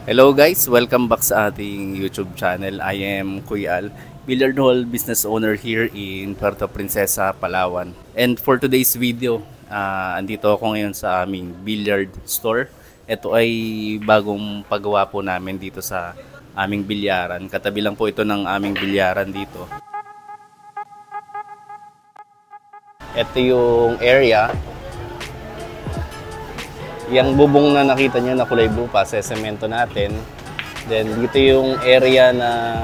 Hello guys, welcome back sa ating YouTube channel. I am Kuya Al, billiard hall business owner here in Puerto Princesa, Palawan. And for today's video, andito ako ngayon sa aming billiard store. Ito ay bagong paggawa po namin dito sa aming bilyaran. Katabi lang po ito ng aming bilyaran dito. Ito yung area. Yung bubong na nakita nyo na kulay blue pa, sesemento natin. Then dito yung area na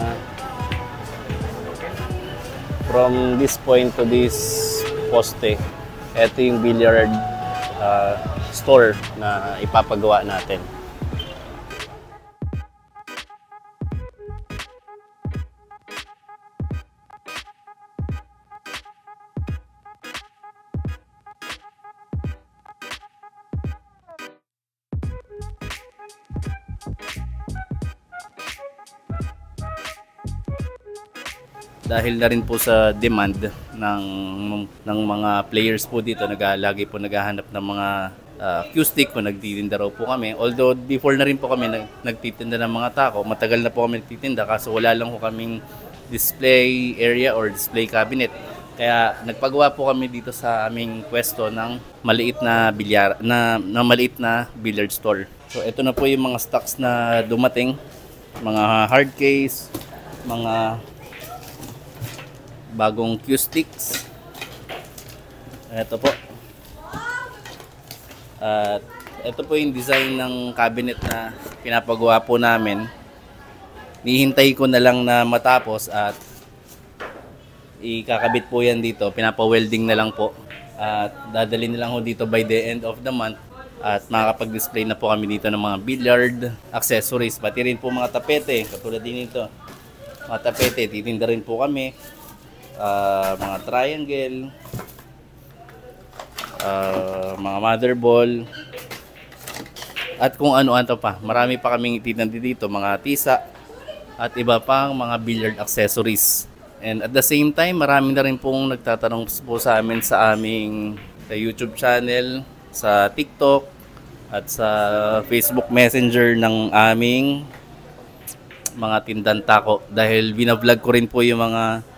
from this point to this poste. Ito yung billiard store na ipapagawa natin. Dahil na rin po sa demand ng mga players po dito, lagi po naghahanap ng mga cue-stick kung nagtitinda raw po kami. Although before na rin po kami nagtitinda ng mga tako, matagal na po kami nagtitinda kaso wala lang po kaming display area or display cabinet. Kaya nagpagawa po kami dito sa aming pwesto ng maliit na maliit na billiard store. So ito na po yung mga stocks na dumating, mga hard case, mga bagong cue sticks. Ito po. At ito po yung design ng cabinet na pinapagawa po namin. Nihintay ko na lang na matapos at ikakabit po yan dito. Pinapa-welding na lang po. At dadalhin na lang po dito by the end of the month. At makakapag-display na po kami dito ng mga billiard accessories. Pati rin po mga tapete. Katulad din ito. Mga tapete, titinda rin po kami. Mga triangle, mga mother ball, at kung ano-ano pa. Marami pa kaming itinandi dito, mga tisa at iba pang mga billiard accessories. And at the same time, marami na rin pong nagtatanong po sa amin sa aming YouTube channel, sa TikTok at sa Facebook Messenger ng aming mga tindan tako, dahil binablog ko rin po yung mga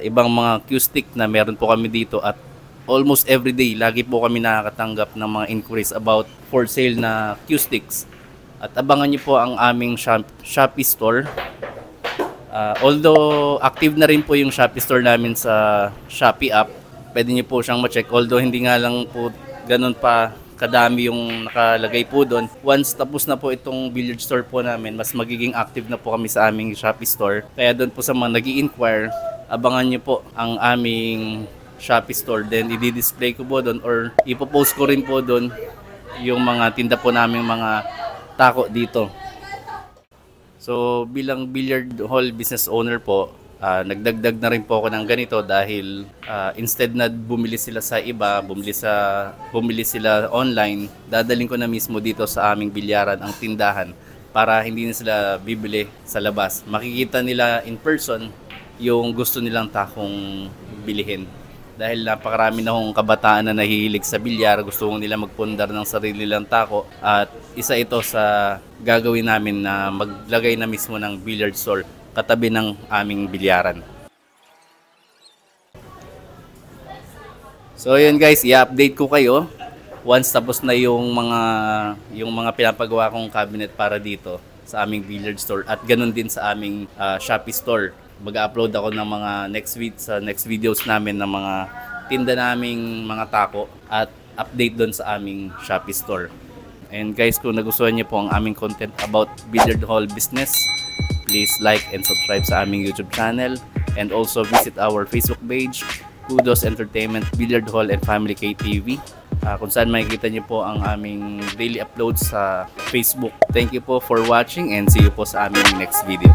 ibang mga cue stick na meron po kami dito. At almost everyday lagi po kami nakakatanggap ng mga inquiries about for sale na cue sticks. At abangan niyo po ang aming Shopee store. Although active na rin po yung Shopee store namin sa Shopee app, pwede niyo po siyang ma-check. Although hindi nga lang po ganun pa kadami yung nakalagay po doon. Once tapos na po itong billiard store po namin, mas magiging active na po kami sa aming Shopee store. Kaya doon po sa mga nag-i-inquire, abangan nyo po ang aming Shopee store. Then i-display ko po doon or ipopost ko rin po doon yung mga tinda po namin mga tako dito. So bilang billiard hall business owner po, nagdagdag na rin po ako ng ganito dahil instead na bumili sila sa iba, bumili sila online, dadaling ko na mismo dito sa aming bilyaran ang tindahan para hindi na sila bibili sa labas. Makikita nila in person yung gusto nilang takong bilihin. Dahil napakarami na akong kabataan na nahihilig sa bilyar, gusto nila magpundar ng sarili nilang tako, at isa ito sa gagawin namin na maglagay na mismo ng billiard store katabi ng aming bilyaran. So yun guys, i-update ko kayo once tapos na yung mga pinapagawa kong cabinet para dito sa aming billiard store, at ganun din sa aming Shopee store. Mag-upload ako ng mga next videos namin ng mga tinda naming mga tako at update doon sa aming Shopee store. And guys, kung nagustuhan niyo po ang aming content about billiard hall business, please like and subscribe sa aming YouTube channel, and also visit our Facebook page, Kudos Entertainment Billiard Hall and Family KTV, kung saan makikita niyo po ang aming daily uploads sa Facebook. Thank you po for watching and see you po sa aming next video.